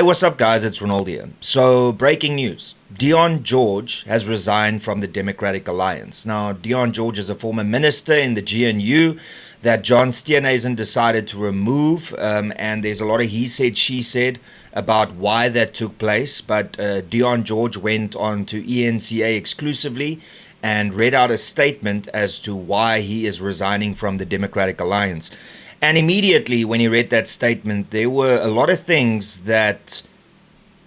Hey, what's up, guys? It's Renaldo here. So, breaking news. Dion George has resigned from the Democratic Alliance. Now, Dion George is a former minister in the GNU that John Steenhuisen decided to remove, and there's a lot of he said, she said about why that took place. But Dion George went on to ENCA exclusively and read out a statement as to why he is resigning from the Democratic Alliance. And immediately when he read that statement, there were a lot of things that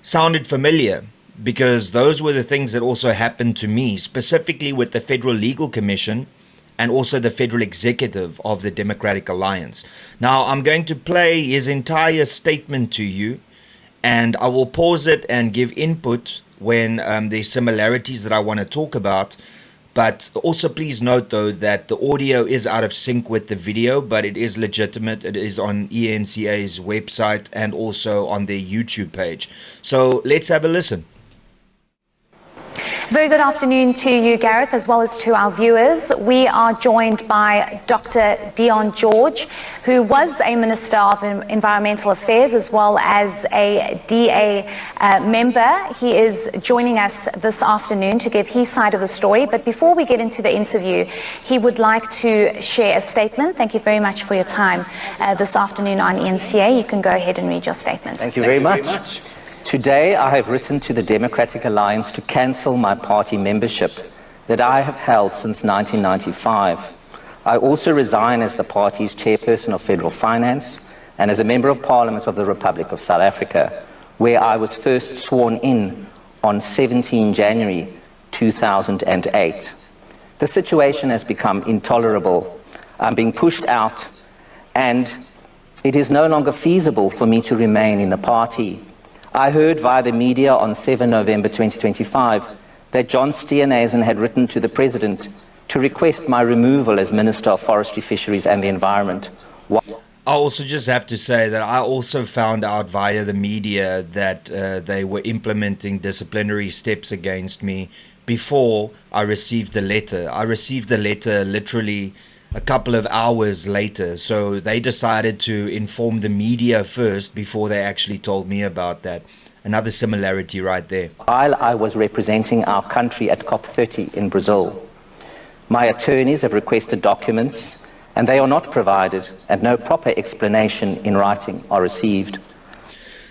sounded familiar, because those were the things that also happened to me, specifically with the Federal Legal Commission and also the Federal Executive of the Democratic Alliance. Now, I'm going to play his entire statement to you, and I will pause it and give input when there's similarities that I want to talk about. But also please note, though, that the audio is out of sync with the video, but it is legitimate. It is on ENCA's website and also on their YouTube page. So let's have a listen. Very good afternoon to you, Gareth, as well as to our viewers. We are joined by Dr. Dion George, who was a Minister of Environmental Affairs as well as a DA member. He is joining us this afternoon to give his side of the story. But before we get into the interview, he would like to share a statement. Thank you very much for your time this afternoon on ENCA. You can go ahead and read your statement. Thank you very much. Today, I have written to the Democratic Alliance to cancel my party membership that I have held since 1995. I also resign as the party's chairperson of federal finance and as a member of Parliament of the Republic of South Africa, where I was first sworn in on 17 January 2008. The situation has become intolerable. I'm being pushed out, and it is no longer feasible for me to remain in the party. I heard via the media on 7 November 2025 that John Steenhuisen had written to the President to request my removal as Minister of Forestry, Fisheries and the Environment. I also just have to say that I also found out via the media that they were implementing disciplinary steps against me before I received the letter. I received the letter literally a couple of hours later, so they decided to inform the media first before they actually told me about that. Another similarity right there. While I was representing our country at COP30 in Brazil, my attorneys have requested documents and they are not provided, and no proper explanation in writing are received.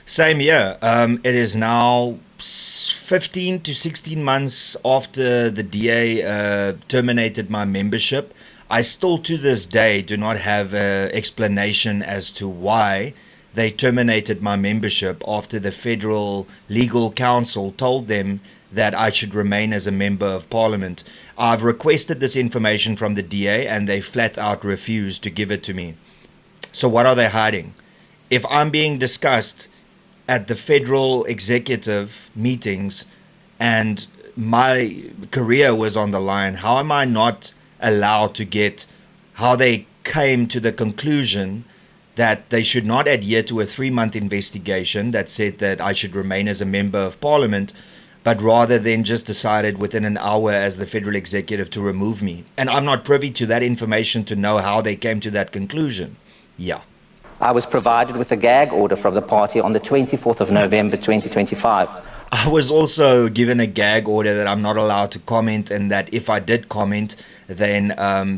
Same here. It is now 15 to 16 months after the DA terminated my membership. I still to this day do not have an explanation as to why they terminated my membership after the Federal Legal Council told them that I should remain as a member of Parliament. I've requested this information from the DA and they flat out refused to give it to me. So what are they hiding? If I'm being discussed at the Federal Executive meetings and my career was on the line, how am I not allowed to get how they came to the conclusion that they should not adhere to a 3-month investigation that said that I should remain as a member of Parliament, but rather than just decided within an hour as the Federal Executive to remove me? And I'm not privy to that information to know how they came to that conclusion. Yeah. I was provided with a gag order from the party on the 24th of November 2025. I was also given a gag order that I'm not allowed to comment, and that if I did comment, then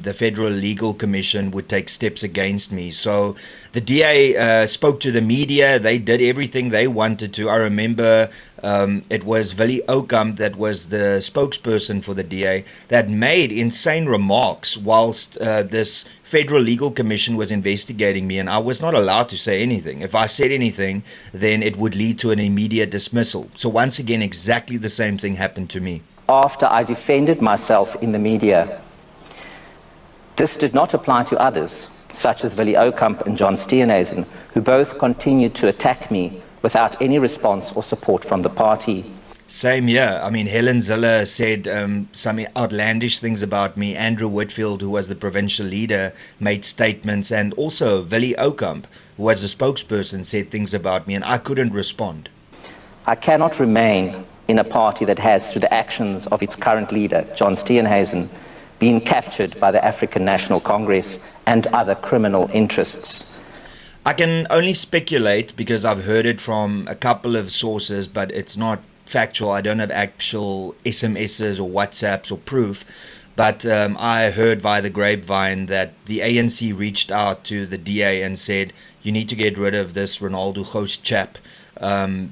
the Federal Legal Commission would take steps against me. So the DA spoke to the media. They did everything they wanted to. I remember it was Willie Oakamp that was the spokesperson for the DA that made insane remarks whilst this Federal Legal Commission was investigating me, and I was not allowed to say anything. If I said anything, then it would lead to an immediate dismissal. So once again, exactly the same thing happened to me. After I defended myself in the media, this did not apply to others, such as Willie Oakamp and John Steenhuisen, who both continued to attack me without any response or support from the party. Same here. I mean, Helen Zille said some outlandish things about me. Andrew Whitfield, who was the provincial leader, made statements, and also Willie Oakamp, who was the spokesperson, said things about me, and I couldn't respond. I cannot remain in a party that has, through the actions of its current leader, John Steenhuisen, been captured by the African National Congress and other criminal interests. I can only speculate because I've heard it from a couple of sources, but it's not factual. I don't have actual SMSs or WhatsApps or proof. But I heard via the grapevine that the ANC reached out to the DA and said, you need to get rid of this Renaldo host chap.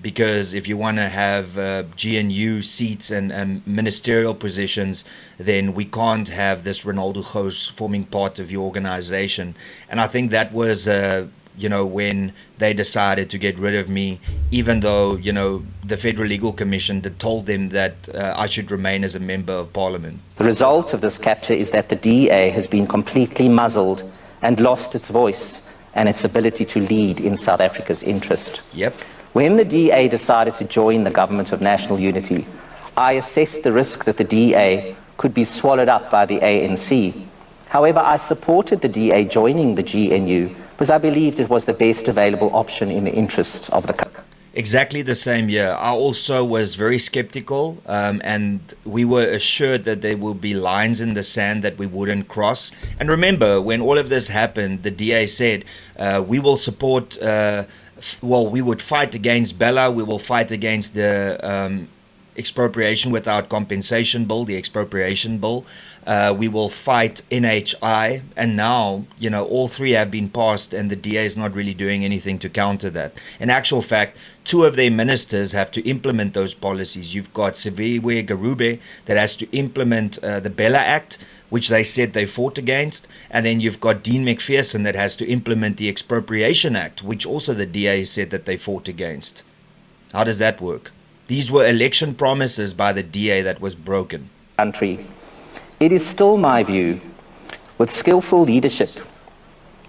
Because if you want to have GNU seats and ministerial positions, then we can't have this Renaldo host forming part of your organization. And I think that was when they decided to get rid of me, even though, the Federal Legal Commission had told them that I should remain as a member of parliament. The result of this capture is that the DA has been completely muzzled and lost its voice and its ability to lead in South Africa's interest. Yep. When the DA decided to join the Government of National Unity, I assessed the risk that the DA could be swallowed up by the ANC. However, I supported the DA joining the GNU because I believed it was the best available option in the interests of the country. Exactly the same year. I also was very skeptical, and we were assured that there would be lines in the sand that we wouldn't cross. And remember, when all of this happened, the DA said, we will support, we would fight against Bella, we will fight against the expropriation without compensation bill, the expropriation bill. We will fight NHI, and now, all three have been passed, and the DA is not really doing anything to counter that. In actual fact, two of their ministers have to implement those policies. You've got Siviwe Garube that has to implement the Bella Act, which they said they fought against, and then you've got Dean McPherson that has to implement the Expropriation Act, which also the DA said that they fought against. How does that work? These were election promises by the DA that was broken. Country. It is still my view, with skillful leadership,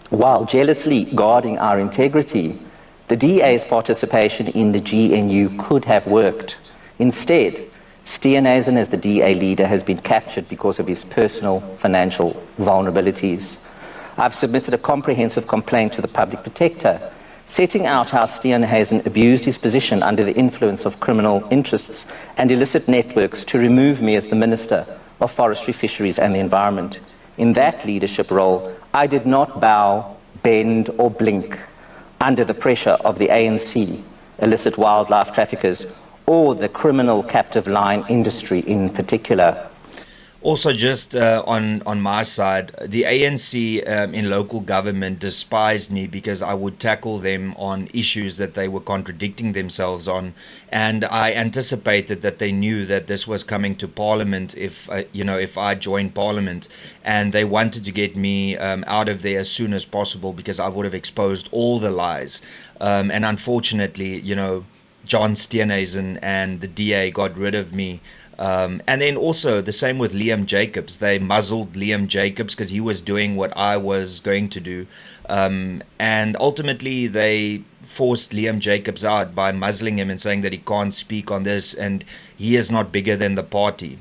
while jealously guarding our integrity, the DA's participation in the GNU could have worked. Instead, Steenhuisen as the DA leader has been captured because of his personal financial vulnerabilities. I've submitted a comprehensive complaint to the Public Protector, setting out how Steenhuisen abused his position under the influence of criminal interests and illicit networks to remove me as the Minister of Forestry, Fisheries and the Environment. In that leadership role, I did not bow, bend or blink under the pressure of the ANC, illicit wildlife traffickers, or the criminal captive line industry in particular. Also, just on my side, the ANC in local government despised me because I would tackle them on issues that they were contradicting themselves on, and I anticipated that they knew that this was coming to Parliament if I joined Parliament, and they wanted to get me out of there as soon as possible because I would have exposed all the lies, and unfortunately, John Steenhuisen and the DA got rid of me. And then also the same with Liam Jacobs. They muzzled Liam Jacobs because he was doing what I was going to do. And ultimately they forced Liam Jacobs out by muzzling him and saying that he can't speak on this and he is not bigger than the party.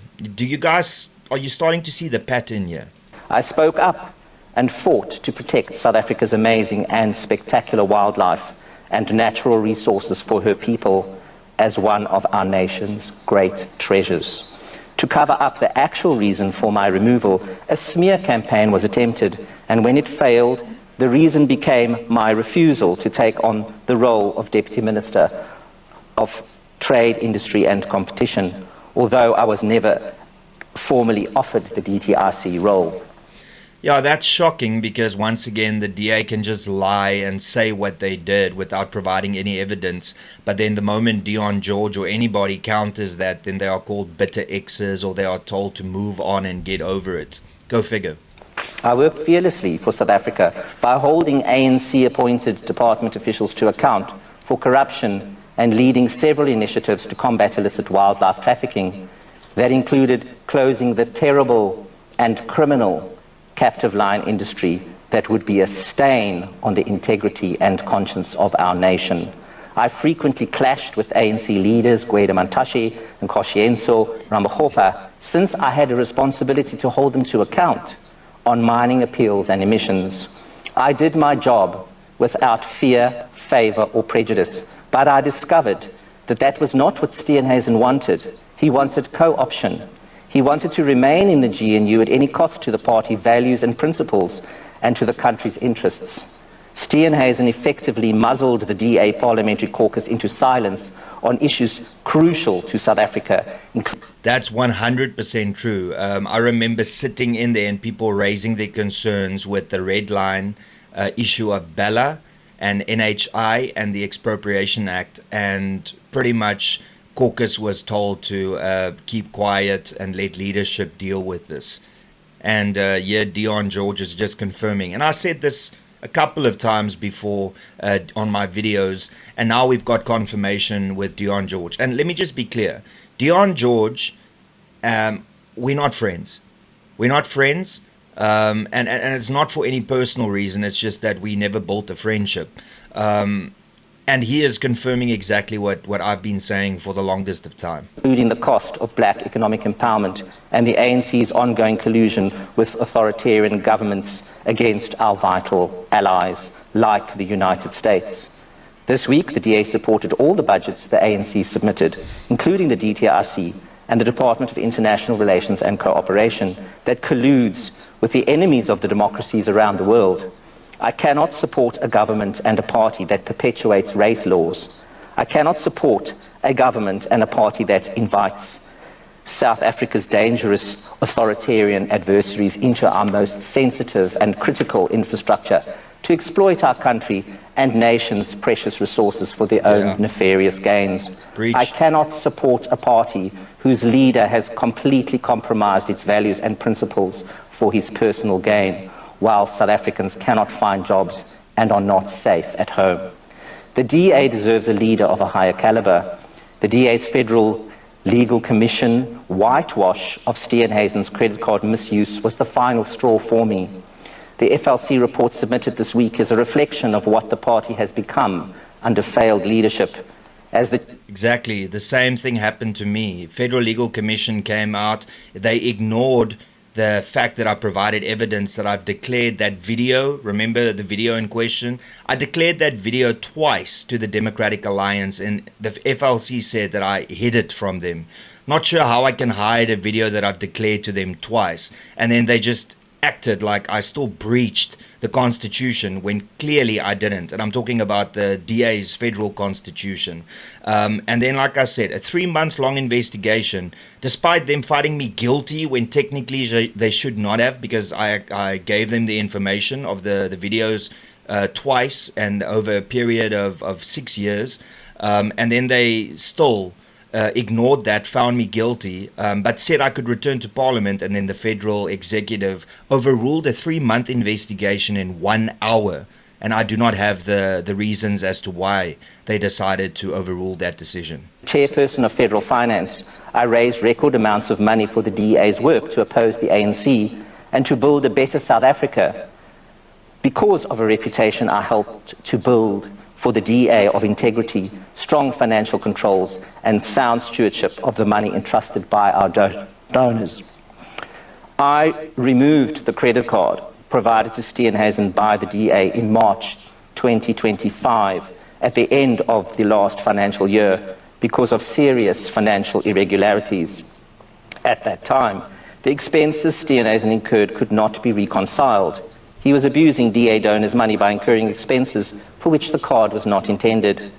Are you starting to see the pattern here? I spoke up and fought to protect South Africa's amazing and spectacular wildlife and natural resources for her people as one of our nation's great treasures. To cover up the actual reason for my removal, a smear campaign was attempted, and when it failed, the reason became my refusal to take on the role of Deputy Minister of Trade, Industry and Competition, although I was never formally offered the DTRC role. Yeah, that's shocking because once again, the DA can just lie and say what they did without providing any evidence. But then the moment Dion George or anybody counters that, then they are called bitter exes or they are told to move on and get over it. Go figure. I worked fearlessly for South Africa by holding ANC-appointed department officials to account for corruption and leading several initiatives to combat illicit wildlife trafficking. That included closing the terrible and criminal captive line industry that would be a stain on the integrity and conscience of our nation. I frequently clashed with ANC leaders, Gwede Mantashe and Koscienso Ramaphosa, since I had a responsibility to hold them to account on mining appeals and emissions. I did my job without fear, favor or prejudice, but I discovered that that was not what Steenhuisen wanted. He wanted co-option. He wanted to remain in the GNU at any cost to the party values and principles and to the country's interests. Steenhuisen effectively muzzled the DA parliamentary caucus into silence on issues crucial to South Africa. That's 100% true. I remember sitting in there and people raising their concerns with the red line issue of Bella and NHI and the Expropriation Act, and pretty much caucus was told to keep quiet and let leadership deal with this. And yeah, Dion George is just confirming. And I said this a couple of times before on my videos, and now we've got confirmation with Dion George. And let me just be clear, Dion George, we're not friends. We're not friends, and it's not for any personal reason. It's just that we never built a friendship. And he is confirming exactly what I've been saying for the longest of time. Including the cost of black economic empowerment and the ANC's ongoing collusion with authoritarian governments against our vital allies, like the United States. This week, the DA supported all the budgets the ANC submitted, including the DTRC and the Department of International Relations and Cooperation, that colludes with the enemies of the democracies around the world. I cannot support a government and a party that perpetuates race laws. I cannot support a government and a party that invites South Africa's dangerous authoritarian adversaries into our most sensitive and critical infrastructure to exploit our country and nation's precious resources for their own nefarious gains. Breach. I cannot support a party whose leader has completely compromised its values and principles for his personal gain, while South Africans cannot find jobs and are not safe at home. The DA deserves a leader of a higher caliber. The DA's Federal Legal Commission whitewash of Steenhuisen's credit card misuse was the final straw for me. The FLC report submitted this week is a reflection of what the party has become under failed leadership. Exactly, the same thing happened to me. Federal Legal Commission came out, they ignored the fact that I provided evidence that I've declared that video, remember the video in question? I declared that video twice to the Democratic Alliance, and the FLC said that I hid it from them. Not sure how I can hide a video that I've declared to them twice. And then they just acted like I still breached the Constitution when clearly I didn't. And I'm talking about the DA's federal Constitution. And then, like I said, a 3-month-long investigation, despite them finding me guilty when technically they should not have, because I gave them the information of the videos twice and over a period of 6 years. And then they still ignored that, found me guilty, but said I could return to Parliament, and then the federal executive overruled a 3-month investigation in 1 hour, and I do not have the reasons as to why they decided to overrule that decision. Chairperson of Federal Finance, I raised record amounts of money for the DA's work to oppose the ANC and to build a better South Africa. Because of a reputation I helped to build for the DA of integrity, strong financial controls, and sound stewardship of the money entrusted by our donors. I removed the credit card provided to Steenhuisen by the DA in March 2025 at the end of the last financial year because of serious financial irregularities. At that time, the expenses Steenhuisen incurred could not be reconciled. He was abusing DA donors' money by incurring expenses for which the card was not intended.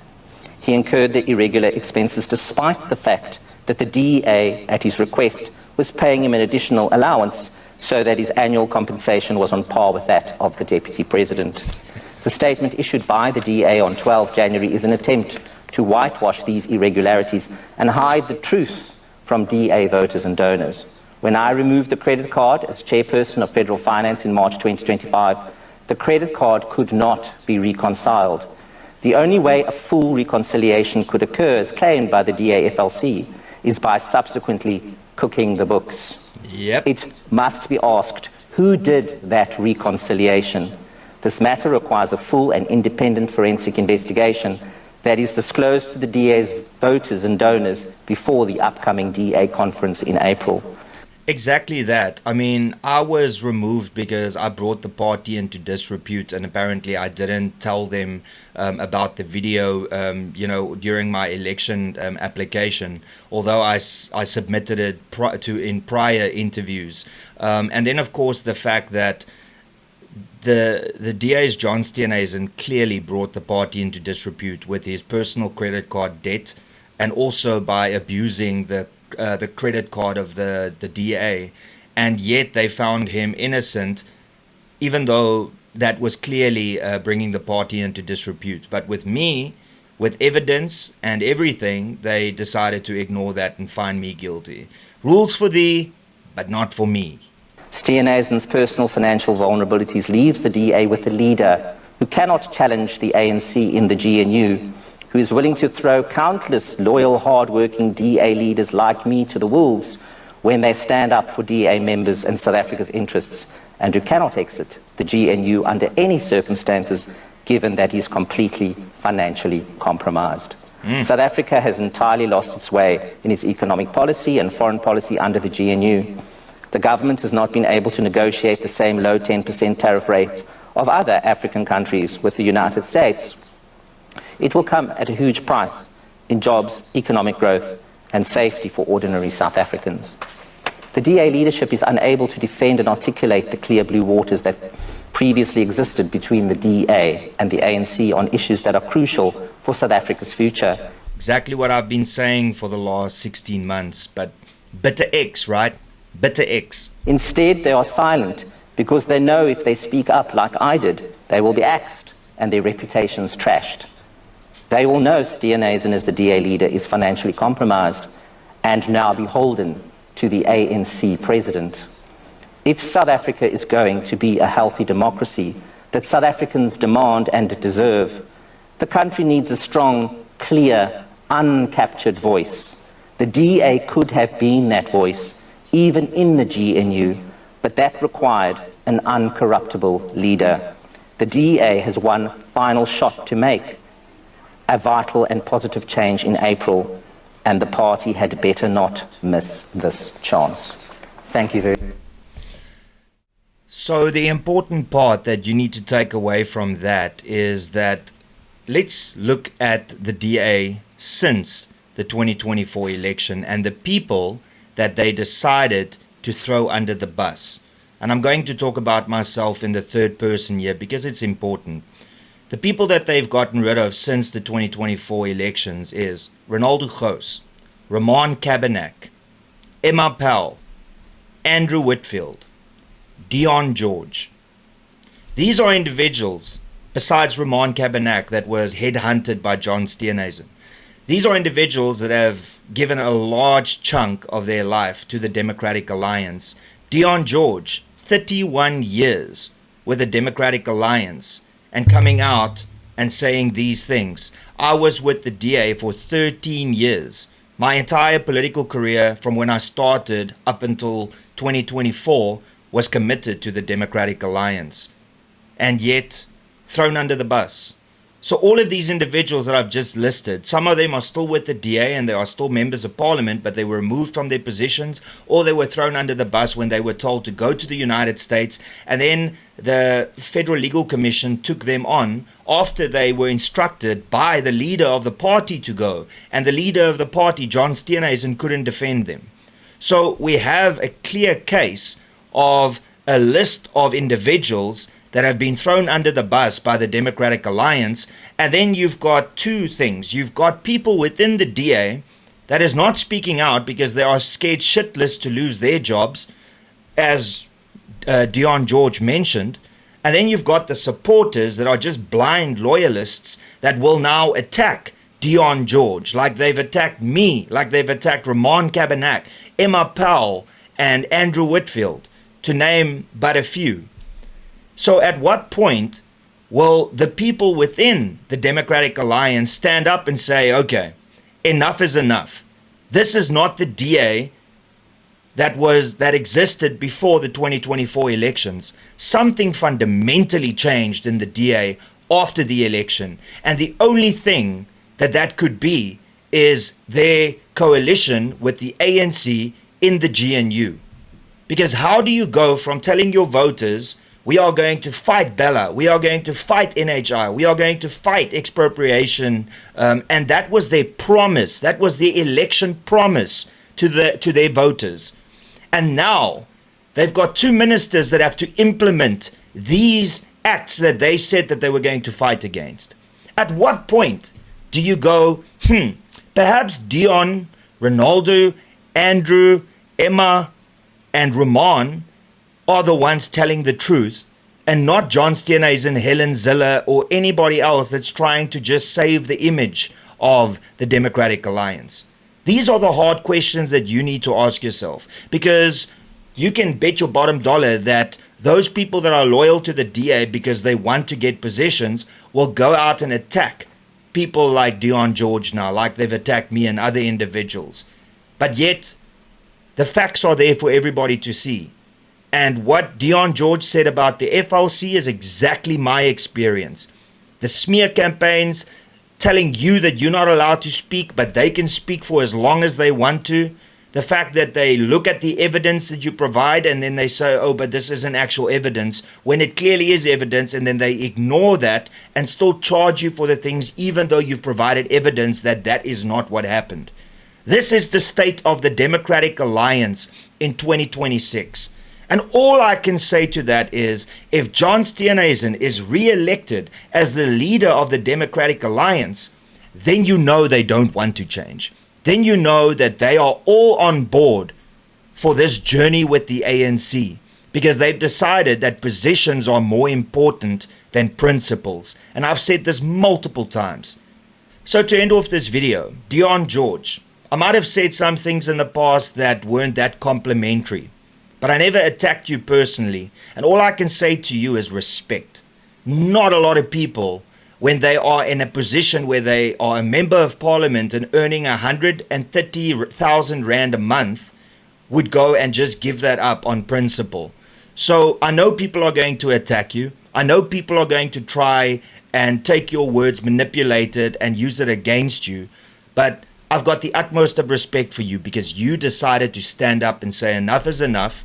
He incurred the irregular expenses despite the fact that the DA, at his request, was paying him an additional allowance so that his annual compensation was on par with that of the Deputy President. The statement issued by the DA on 12 January is an attempt to whitewash these irregularities and hide the truth from DA voters and donors. When I removed the credit card as chairperson of Federal Finance in March 2025, the credit card could not be reconciled. The only way a full reconciliation could occur, as claimed by the DA-FLC, is by subsequently cooking the books. Yep. It must be asked, who did that reconciliation? This matter requires a full and independent forensic investigation that is disclosed to the DA's voters and donors before the upcoming DA conference in April. Exactly that. I mean, I was removed because I brought the party into disrepute, and apparently I didn't tell them about the video, during my election application, although I submitted it in prior interviews. And then, of course, the fact that the DA's John Steenhuisen clearly brought the party into disrepute with his personal credit card debt, and also by abusing the credit card of the DA, and yet they found him innocent, even though that was clearly bringing the party into disrepute. But with me, with evidence and everything, they decided to ignore that and find me guilty. Rules for thee, but not for me. Steenhuisen's personal financial vulnerabilities leaves the DA with a leader who cannot challenge the ANC in the GNU, who is willing to throw countless loyal, hard-working DA leaders like me to the wolves when they stand up for DA members and South Africa's interests, and who cannot exit the GNU under any circumstances, given that he's completely financially compromised. South Africa has entirely lost its way in its economic policy and foreign policy under the GNU. The government has not been able to negotiate the same low 10% tariff rate of other African countries with the United States. It will come at a huge price in jobs, economic growth, and safety for ordinary South Africans. The DA leadership is unable to defend and articulate the clear blue waters that previously existed between the DA and the ANC on issues that are crucial for South Africa's future. Exactly what I've been saying for the last 16 months, but bitter X, right? Bitter X. Instead, they are silent because they know if they speak up like I did, they will be axed and their reputations trashed. They all know Steenhuisen, as the DA leader, is financially compromised and now beholden to the ANC president. If South Africa is going to be a healthy democracy that South Africans demand and deserve, the country needs a strong, clear, uncaptured voice. The DA could have been that voice, even in the GNU, but that required an uncorruptible leader. The DA has one final shot to make a vital and positive change in April, and the party had better not miss this chance. Thank you very much. So the important part that you need to take away from that is that let's look at the DA since the 2024 election and the people that they decided to throw under the bus. And I'm going to talk about myself in the third person here because it's important. The people that they've gotten rid of since the 2024 elections is Renaldo, Ramon Cabernac, Emma Powell, Andrew Whitfield, Dion George. These are individuals, besides Ramon Cabernac, that was headhunted by John Steenhuisen. These are individuals that have given a large chunk of their life to the Democratic Alliance. Dion George, 31 years with the Democratic Alliance, and coming out and saying these things. I was with the DA for 13 years. My entire political career, from when I started up until 2024, was committed to the Democratic Alliance, and yet thrown under the bus. So all of these individuals that I've just listed, some of them are still with the DA and they are still members of parliament, but they were removed from their positions, or they were thrown under the bus when they were told to go to the United States, and then the Federal Legal Commission took them on after they were instructed by the leader of the party to go, and the leader of the party, John Steenhuisen, couldn't defend them. So we have a clear case of a list of individuals that have been thrown under the bus by the Democratic Alliance. And then you've got two things. You've got people within the DA that is not speaking out because they are scared shitless to lose their jobs, as Dion George mentioned. And then you've got the supporters that are just blind loyalists that will now attack Dion George, like they've attacked me, like they've attacked Ramon Cabernac, Emma Powell, and Andrew Whitfield, to name but a few. So at what point will the people within the Democratic Alliance stand up and say, okay, enough is enough. This is not the DA that existed before the 2024 elections. Something fundamentally changed in the DA after the election. And the only thing that could be is their coalition with the ANC in the GNU. Because how do you go from telling your voters, we are going to fight Bella, we are going to fight NHI, we are going to fight expropriation, and that was their promise, that was their election promise to their voters. And now they've got two ministers that have to implement these acts that they said that they were going to fight against? At what point do you go, perhaps Dion, Renaldo, Andrew, Emma, and Roman are the ones telling the truth, and not John Steenhuisen, Helen Ziller, or anybody else that's trying to just save the image of the Democratic Alliance? These are the hard questions that you need to ask yourself, because you can bet your bottom dollar that those people that are loyal to the DA because they want to get positions will go out and attack people like Dion George now, like they've attacked me and other individuals. But yet, the facts are there for everybody to see. And what Dion George said about the FLC is exactly my experience. The smear campaigns telling you that you're not allowed to speak, but they can speak for as long as they want to. The fact that they look at the evidence that you provide and then they say, oh, but this isn't actual evidence, when it clearly is evidence, and then they ignore that and still charge you for the things even though you've provided evidence that that is not what happened. This is the state of the Democratic Alliance in 2026. And all I can say to that is, if John Steenhuisen is re-elected as the leader of the Democratic Alliance, then you know they don't want to change. Then you know that they are all on board for this journey with the ANC, because they've decided that positions are more important than principles. And I've said this multiple times. So to end off this video, Dion George, I might have said some things in the past that weren't that complimentary, but I never attacked you personally. And all I can say to you is respect. Not a lot of people, when they are in a position where they are a member of parliament and earning 130,000 Rand a month, would go and just give that up on principle. So I know people are going to attack you. I know people are going to try and take your words, manipulate it, and use it against you. But I've got the utmost of respect for you because you decided to stand up and say enough is enough.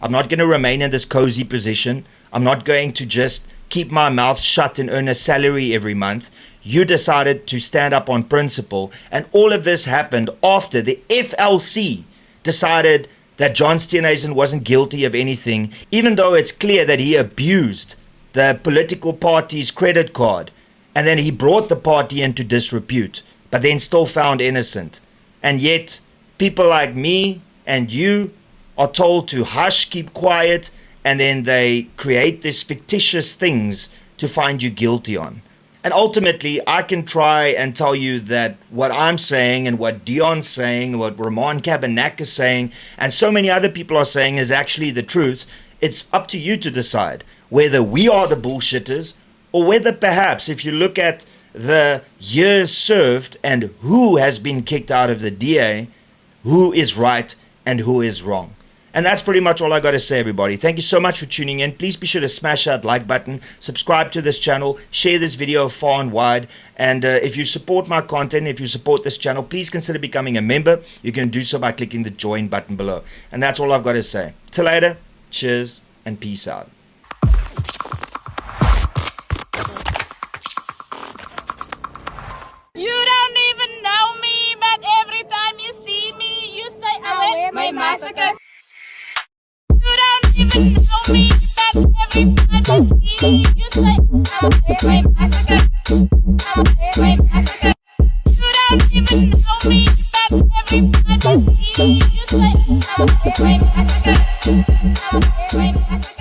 I'm not going to remain in this cozy position. I'm not going to just keep my mouth shut and earn a salary every month. You decided to stand up on principle, and all of this happened after the FLC decided that John Steenhuisen wasn't guilty of anything, even though it's clear that he abused the political party's credit card, and then he brought the party into disrepute, but then still found innocent. And yet, people like me and you are told to hush, keep quiet, and then they create these fictitious things to find you guilty on. And ultimately, I can try and tell you that what I'm saying and what Dion's saying, what Roman Cabernac is saying, and so many other people are saying is actually the truth. It's up to you to decide whether we are the bullshitters or whether perhaps if you look at the years served and who has been kicked out of the DA, who is right and who is wrong. And that's pretty much all I got to say, everybody. Thank you so much for tuning in. Please be sure to smash that like button, subscribe to this channel, share this video far and wide. And if you support my content, if you support this channel, please consider becoming a member. You can do so by clicking the join button below. And that's all I've got to say. Till later, cheers and peace out. You don't even know me, but every time you see me, you say, I wear my massacre. You don't even know me, but every time you see me, you say, I wear my massacre. My massacre. You don't even know me, but every time you see me, you say, I wear my massacre. My massacre.